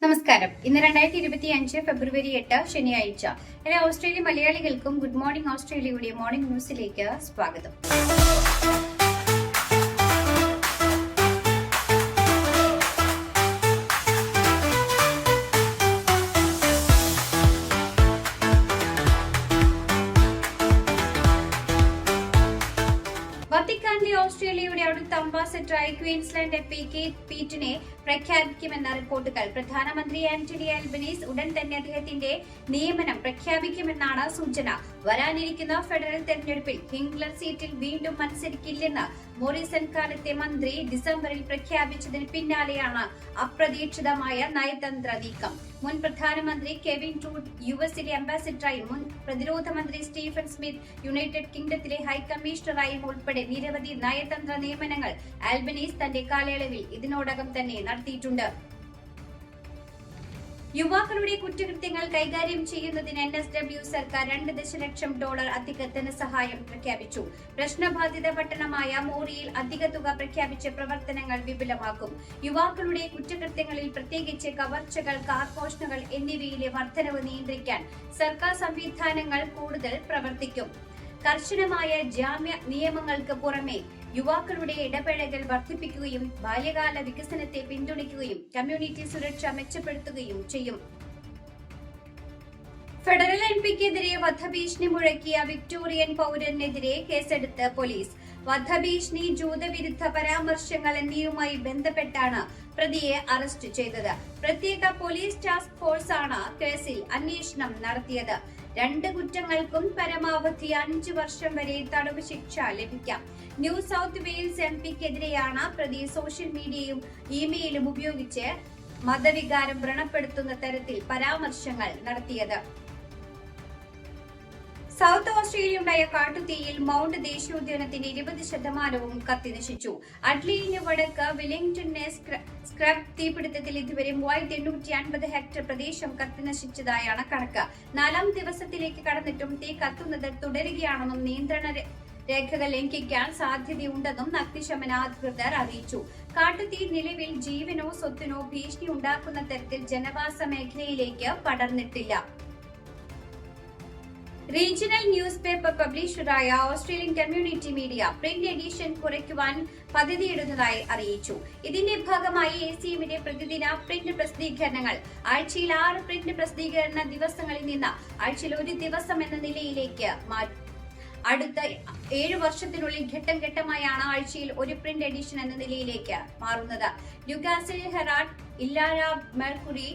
നമസ്കാരം. ഇന്ന് 2025 ഫെബ്രുവരി 8 ശനിയാഴ്ച. എല്ലാ ഓസ്ട്രേലിയ മലയാളികൾക്കും ഗുഡ് മോർണിംഗ് ഓസ്ട്രേലിയയുടെ മോർണിംഗ് ന്യൂസിലേക്ക് സ്വാഗതം. വത്തിക്കാനിലെ ഓസ്ട്രേലിയയുടെ അടുത്ത അംബാസഡറായി ക്വീൻസ്ലാൻഡ് എംപി കേറ്റ് പീറ്റിനെ പ്രഖ്യാപിക്കുമെന്ന റിപ്പോർട്ടുകൾ. പ്രധാനമന്ത്രി ആന്റണി ആൽബനീസ് ഉടൻ തന്നെ അദ്ദേഹത്തിന്റെ നിയമനം പ്രഖ്യാപിക്കുമെന്നാണ് സൂചന. വരാനിരിക്കുന്ന ഫെഡറൽ തെരഞ്ഞെടുപ്പിൽ ഹിംഗ്ലർ സീറ്റിൽ വീണ്ടും മത്സരിക്കില്ലെന്ന് മോറിസൺ കാലത്തെ മന്ത്രി ഡിസംബറിൽ പ്രഖ്യാപിച്ചതിന് പിന്നാലെയാണ് അപ്രതീക്ഷിതമായ നയതന്ത്ര നീക്കം. മുൻ പ്രധാനമന്ത്രി കെവിൻ ട്രൂഡ് യുഎസിലെ അംബാസഡറായും മുൻ പ്രതിരോധ മന്ത്രി സ്റ്റീഫൻ സ്മിത്ത് യുണൈറ്റഡ് കിങ്ഡത്തിലെ ഹൈക്കമ്മീഷണറായും ഉൾപ്പെടെ നിരവധി നയതന്ത്ര നിയമനങ്ങൾ ആൽബനീസ് തന്റെ കാലയളവിൽ ഇതിനോടകം തന്നെ നടത്തിയിട്ടുണ്ട്. യുവാക്കളുടെ കുറ്റകൃത്യങ്ങൾ കൈകാര്യം ചെയ്യുന്നതിന് NSW സർക്കാർ $2 ദശലക്ഷം അധിക ധനസഹായം പ്രഖ്യാപിച്ചു. പ്രശ്നബാധിത പട്ടണമായ മോറിയിൽ അധിക തുക പ്രഖ്യാപിച്ച് പ്രവർത്തനങ്ങൾ വിപുലമാക്കും. യുവാക്കളുടെ കുറ്റകൃത്യങ്ങളിൽ പ്രത്യേകിച്ച് കവർച്ചകൾ, കാർമോഷണങ്ങൾ എന്നിവയിലെ വർധനവ് നിയന്ത്രിക്കാൻ സർക്കാർ സംവിധാനങ്ങൾ കൂടുതൽ പ്രവർത്തിക്കും. കർശനമായ ജാമ്യ നിയമങ്ങൾക്ക് പുറമെ യുവാക്കളുടെ ഇടപെടൽ വർദ്ധിപ്പിക്കുകയും ബാല്യകാല വികസനത്തെ പിന്തുണയ്ക്കുകയും കമ്മ്യൂണിറ്റി സുരക്ഷ മെച്ചപ്പെടുത്തുകയും ചെയ്യും. ഫെഡറൽ എംപിക്കെതിരെ വധഭീഷണി മുഴക്കിയ വിക്ടോറിയൻ പൗരനെതിരെ കേസെടുത്ത് പോലീസ്. വധഭീഷണി, ജൂതവിരുദ്ധ പരാമർശങ്ങൾ എന്നിവയുമായി ബന്ധപ്പെട്ടാണ് പ്രതിയെ അറസ്റ്റ് ചെയ്തത്. പ്രത്യേക പോലീസ് ടാസ്ക് ഫോഴ്സാണ് കേസിൽ അന്വേഷണം നടത്തിയത്. 2 കുറ്റങ്ങൾക്കും പരമാവധി 5 വർഷം വരെ തടവ് ശിക്ഷ ലഭിക്കാം. ന്യൂ സൗത്ത് വെയിൽസ് എംപിക്കെതിരെയാണ് പ്രതി സോഷ്യൽ മീഡിയയും ഇമെയിലും ഉപയോഗിച്ച് മതവികാരം വ്രണപ്പെടുത്തുന്ന തരത്തിൽ പരാമർശങ്ങൾ നടത്തിയത്. South ഓസ്ട്രേലിയയുണ്ടായ കാട്ടുതീയിൽ mount ദേശീയോദ്യാനത്തിന്റെ 20% കത്തിനശിച്ചു. അഡ്ലീഡിന് വടക്ക് വെല്ലിംഗ്ടണിലെ സ്ക്രാപ്പ് തീപിടുത്തത്തിൽ ഇതുവരെ 3850 ഹെക്ടർ പ്രദേശം കത്തിനശിച്ചതായാണ് കണക്ക്. 4ാം ദിവസത്തിലേക്ക് കടന്നിട്ടും തീ കത്തുന്നത് തുടരുകയാണെന്നും നിയന്ത്രണ രേഖകൾ ലംഘിക്കാൻ സാധ്യതയുണ്ടെന്നും അഗ്നിശമന അധികൃതർ അറിയിച്ചു. കാട്ടുതീ നിലവിൽ ജീവനോ സ്വത്തിനോ ഭീഷണി ഉണ്ടാക്കുന്ന തരത്തിൽ ജനവാസ മേഖലയിലേക്ക് പടർന്നിട്ടില്ല. റീജിയണൽ ന്യൂസ് പേപ്പർ പബ്ലിഷറായ Australian community media print edition കുറയ്ക്കുവാൻ പദ്ധതിയിടുന്നതായി അറിയിച്ചു. ഇതിന്റെ ഭാഗമായി ACMന്റെ പ്രതിദിന പ്രിന്റ് പ്രസിദ്ധീകരണങ്ങൾ ആഴ്ചയിൽ 6 പ്രിന്റ് പ്രസിദ്ധീകരണ ദിവസങ്ങളിൽ നിന്ന് ആഴ്ചയിൽ 1 ദിവസം എന്ന നിലയിലേക്ക് മാറ്റും. അടുത്ത 7 വർഷത്തിനുള്ളിൽ ഘട്ടം ഘട്ടമായാണ് ആഴ്ചയിൽ 1 പ്രിന്റ് എഡിഷൻ എന്ന നിലയിലേക്ക് മാറുന്നത്. Newcastle Herald, Illawarra Mercury,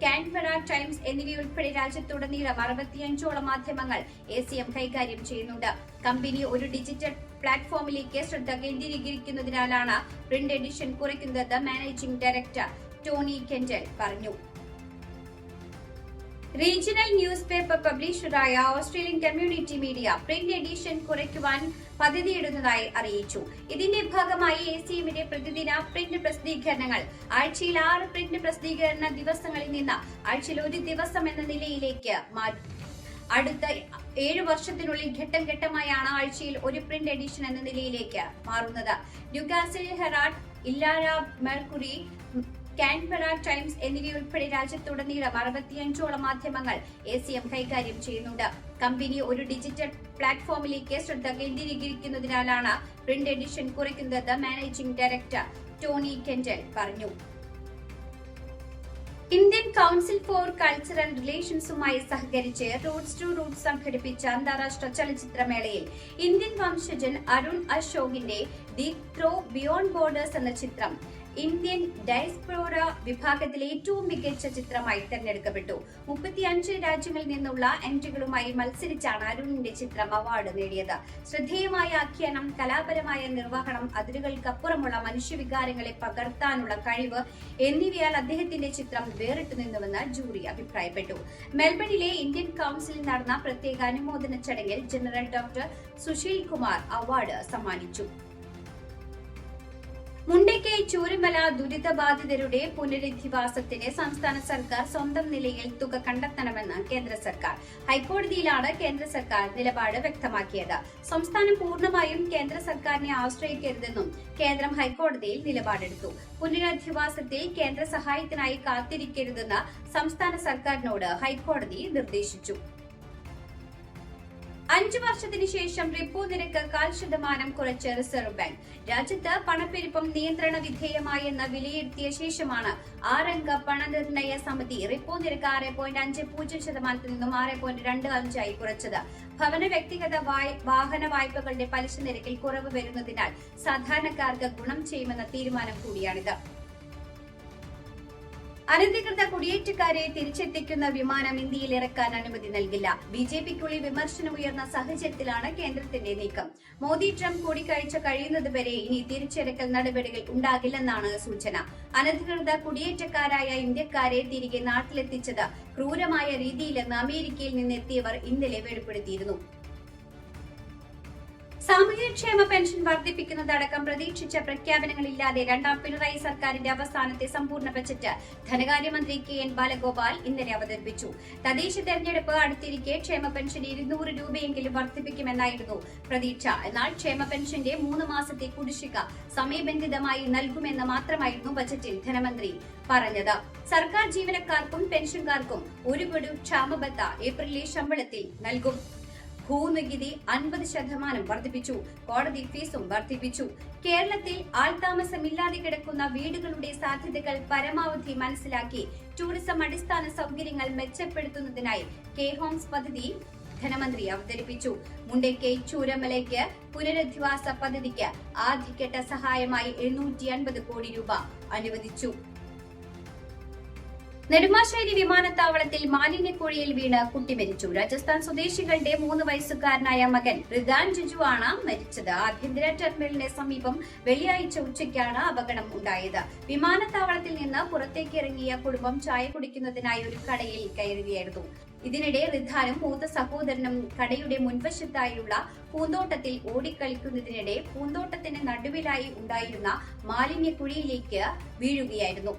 Canberra Times എന്നിവയുൾപ്പെടെ രാജ്യത്തുടനീളം 65ഓളം മാധ്യമങ്ങൾ ACM കൈകാര്യം ചെയ്യുന്നുണ്ട്. കമ്പനി ഒരു ഡിജിറ്റൽ പ്ലാറ്റ്ഫോമിലേക്ക് ശ്രദ്ധ കേന്ദ്രീകരിക്കുന്നതിനാലാണ് പ്രിന്റ് എഡിഷൻ കുറയ്ക്കുന്നത്. മാനേജിംഗ് ഡയറക്ടർ ടോണി കെൻഡൽ പറഞ്ഞു. റീജിയണൽ ന്യൂസ് പേപ്പർ പബ്ലിഷറായ Australian community media print edition കുറയ്ക്കുവാൻ പദ്ധതിയിടുന്നതായി അറിയിച്ചു. ഇതിന്റെ ഭാഗമായി ACMന്റെ പ്രതിദിന പ്രിന്റ് പ്രസിദ്ധീകരണങ്ങൾ ആഴ്ചയിൽ 6 പ്രിന്റ് പ്രസിദ്ധീകരണ ദിവസങ്ങളിൽ നിന്ന് ആഴ്ചയിൽ 1 ദിവസം എന്ന നിലയിലേക്ക് മാറ്റും. അടുത്ത 7 വർഷത്തിനുള്ളിൽ ഘട്ടം ഘട്ടമായാണ് ആഴ്ചയിൽ 1 പ്രിന്റ് എഡിഷൻ എന്ന നിലയിലേക്ക് മാറുന്നത്. Newcastle Herald, Illawarra Mercury, Canberra Times എന്നിവയുൾപ്പെടെ രാജ്യത്തുടനീളം 65ഓളം മാധ്യമങ്ങൾ ACM കൈകാര്യം ചെയ്യുന്നുണ്ട്. കമ്പനി ഒരു ഡിജിറ്റൽ പ്ലാറ്റ്ഫോമിലേക്ക് ശ്രദ്ധ കേന്ദ്രീകരിക്കുന്നതിനാലാണ് പ്രിന്റ് എഡിഷൻ കുറയ്ക്കുന്നത്. മാനേജിംഗ് ഡയറക്ടർ ടോണി കെൻഡൽ പറഞ്ഞു. ഇന്ത്യൻ കൗൺസിൽ ഫോർ കൾച്ചറൽ റിലേഷൻസുമായി സഹകരിച്ച് റൂട്ട്സ് ടു റൂട്ട്സ് സംഘടിപ്പിച്ച അന്താരാഷ്ട്ര ചലച്ചിത്രമേളയിൽ ഇന്ത്യൻ വംശജൻ അരുൺ അശോകിന്റെ ദി ത്രോ ബിയോണ്ട് ബോർഡേഴ്സ് എന്ന ചിത്രം ഇന്ത്യൻ ഡയസ്പോറ വിഭാഗത്തിലെ ഏറ്റവും മികച്ച ചിത്രമായി തെരഞ്ഞെടുക്കപ്പെട്ടു. 35 രാജ്യങ്ങളിൽ നിന്നുള്ള എൻട്രികളുമായി മത്സരിച്ചാണ് അരുണിന്റെ ചിത്രം അവാർഡ് നേടിയത്. ശ്രദ്ധേയമായ ആഖ്യാനം, കലാപരമായ നിർവഹണം, അതിരുകൾക്കപ്പുറമുള്ള മനുഷ്യവികാരങ്ങളെ പകർത്താനുള്ള കഴിവ് എന്നിവയാൽ അദ്ദേഹത്തിന്റെ ചിത്രം വേറിട്ടു നിന്നുവെന്ന് ജൂറി അഭിപ്രായപ്പെട്ടു. മെൽബണിലെ ഇന്ത്യൻ കൗൺസിലിൽ നടന്ന പ്രത്യേക അനുമോദന ചടങ്ങിൽ general doctor Sushil Kumar award സമ്മാനിച്ചു. മുണ്ടക്കൈ ചൂരമല ദുരിതബാധിതരുടെ പുനരധിവാസത്തിന് സംസ്ഥാന സർക്കാർ സ്വന്തം നിലയിൽ തുക കണ്ടെത്തണമെന്ന് കേന്ദ്ര സർക്കാർ. ഹൈക്കോടതിയിലാണ് കേന്ദ്ര സർക്കാർ നിലപാട് വ്യക്തമാക്കിയത്. സംസ്ഥാനം പൂർണ്ണമായും കേന്ദ്ര സർക്കാരിനെ ആശ്രയിക്കരുതെന്നും കേന്ദ്രം ഹൈക്കോടതിയിൽ നിലപാടെടുത്തു. പുനരധിവാസത്തിൽ കേന്ദ്ര സഹായത്തിനായി കാത്തിരിക്കരുതെന്ന് സംസ്ഥാന സർക്കാരിനോട് ഹൈക്കോടതി നിർദ്ദേശിച്ചു. 5 വർഷത്തിന് ശേഷം റിപ്പോ നിരക്ക് 0.25% കുറച്ച് റിസർവ് ബാങ്ക്. രാജ്യത്ത് പണപ്പെരുപ്പം നിയന്ത്രണ വിധേയമായെന്ന് വിലയിരുത്തിയ ശേഷമാണ് 6 അംഗ പണനിർണയ സമിതി റിപ്പോ നിരക്ക് 6.50% നിന്നും 6.25 കുറച്ചത്. ഭവന, വ്യക്തിഗത വാഹന വായ്പകളുടെ പലിശ നിരക്കിൽ കുറവ് വരുന്നതിനാൽ സാധാരണക്കാർക്ക് ഗുണം ചെയ്യുമെന്ന തീരുമാനം കൂടിയാണിത്. അനധികൃത കുടിയേറ്റക്കാരെ തിരിച്ചെത്തിക്കുന്ന വിമാനം ഇന്ത്യയിൽ ഇറക്കാൻ അനുമതി നൽകില്ല. ബിജെപിക്കുള്ളിൽ വിമർശനമുയർന്ന സാഹചര്യത്തിലാണ് കേന്ദ്രത്തിന്റെ നീക്കം. മോദി ട്രംപ് കൂടിക്കാഴ്ച കഴിയുന്നതുവരെ ഇനി തിരിച്ചിറക്കൽ നടപടികൾ ഉണ്ടാകില്ലെന്നാണ് സൂചന. അനധികൃത കുടിയേറ്റക്കാരായ ഇന്ത്യക്കാരെ തിരികെ നാട്ടിലെത്തിച്ചത് ക്രൂരമായ രീതിയിലെന്ന് അമേരിക്കയിൽ നിന്നെത്തിയവർ ഇന്നലെ വെളിപ്പെടുത്തിയിരുന്നു. സാമൂഹ്യക്ഷേമ പെൻഷൻ വർദ്ധിപ്പിക്കുന്നതടക്കം പ്രതീക്ഷിച്ച പ്രഖ്യാപനങ്ങളില്ലാതെ രണ്ടാം പിണറായി സർക്കാരിന്റെ അവസാനത്തെ സമ്പൂർണ്ണ ബജറ്റ് ധനകാര്യമന്ത്രി KN ബാലഗോപാൽ ഇന്നലെ അവതരിപ്പിച്ചു. തദ്ദേശ തെരഞ്ഞെടുപ്പ് അടുത്തിരിക്കെ ക്ഷേമ പെൻഷൻ 200 രൂപയെങ്കിലും വർദ്ധിപ്പിക്കുമെന്നായിരുന്നു പ്രതീക്ഷ. എന്നാൽ ക്ഷേമ പെൻഷന്റെ 3 മാസത്തെ കുടിശ്ശിക സമയബന്ധിതമായി നൽകുമെന്ന് മാത്രമായിരുന്നു ബജറ്റിൽ ധനമന്ത്രി പറഞ്ഞത്. സർക്കാർ ജീവനക്കാർക്കും പെൻഷൻകാർക്കും ഒരു ഗഡു ക്ഷാമബത്ത ഏപ്രിലിലെ ശമ്പളത്തിൽ നൽകും. ഭൂനികുതി 50% വർദ്ധിപ്പിച്ചു. കോടതി ഫീസും വർദ്ധിപ്പിച്ചു. കേരളത്തിൽ ആൾതാമസമില്ലാതെ കിടക്കുന്ന വീടുകളുടെ സാധ്യതകൾ പരമാവധി മനസ്സിലാക്കി ടൂറിസം അടിസ്ഥാന സൗകര്യങ്ങൾ മെച്ചപ്പെടുത്തുന്നതിനായി K-Homes പദ്ധതി ധനമന്ത്രി അവതരിപ്പിച്ചു. മുണ്ടക്കൈ ചൂരമലയ്ക്ക് പുനരധിവാസ പദ്ധതിക്ക് ആദ്യഘട്ട സഹായമായി 750 കോടി രൂപ അനുവദിച്ചു. നെടുമ്പാശ്ശേരി വിമാനത്താവളത്തിൽ മാലിന്യക്കുഴിയിൽ വീണ് കുട്ടി മരിച്ചു. രാജസ്ഥാൻ സ്വദേശികളുടെ 3 വയസ്സുകാരനായ മകൻ റിദാൻ ജിജു ആണ് മരിച്ചത്. ആഭ്യന്തര ടെർമിനലിന് സമീപം വെള്ളിയാഴ്ച ഉച്ചയ്ക്കാണ് അപകടം ഉണ്ടായത്. വിമാനത്താവളത്തിൽ നിന്ന് പുറത്തേക്ക് ഇറങ്ങിയ കുടുംബം ചായ കുടിക്കുന്നതിനായി ഒരു കടയിൽ കയറുകയായിരുന്നു. ഇതിനിടെ റിദാനും മൂത്ത സഹോദരനും കടയുടെ മുൻവശത്തായുള്ള പൂന്തോട്ടത്തിൽ ഓടിക്കളിക്കുന്നതിനിടെ പൂന്തോട്ടത്തിന് നടുവിലായി ഉണ്ടായിരുന്ന മാലിന്യക്കുഴിയിലേക്ക് വീഴുകയായിരുന്നു.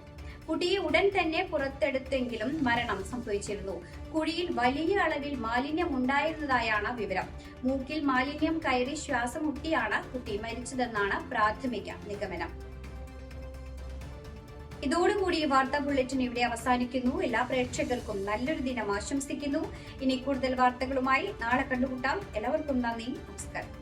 കുട്ടിയെ ഉടൻ തന്നെ പുറത്തെടുത്തെങ്കിലും മരണം സംഭവിച്ചിരുന്നു. കുഴിയിൽ വലിയ അളവിൽ മാലിന്യം ഉണ്ടായിരുന്നതായാണ് വിവരം. മൂക്കിൽ മാലിന്യം കയറി ശ്വാസം മുട്ടിയാണ് കുട്ടി മരിച്ചതെന്നാണ് പ്രാഥമിക നിഗമനം. ഇതോടുകൂടി വാർത്താ ബുള്ളറ്റിൻ ഇവിടെ അവസാനിക്കുന്നു. എല്ലാ പ്രേക്ഷകർക്കും നല്ലൊരു ദിനം ആശംസിക്കുന്നു. ഇനി കൂടുതൽ വാർത്തകളുമായി നാളെ കണ്ടുമുട്ടാം. എല്ലാവർക്കും നന്ദി, നമസ്കാരം.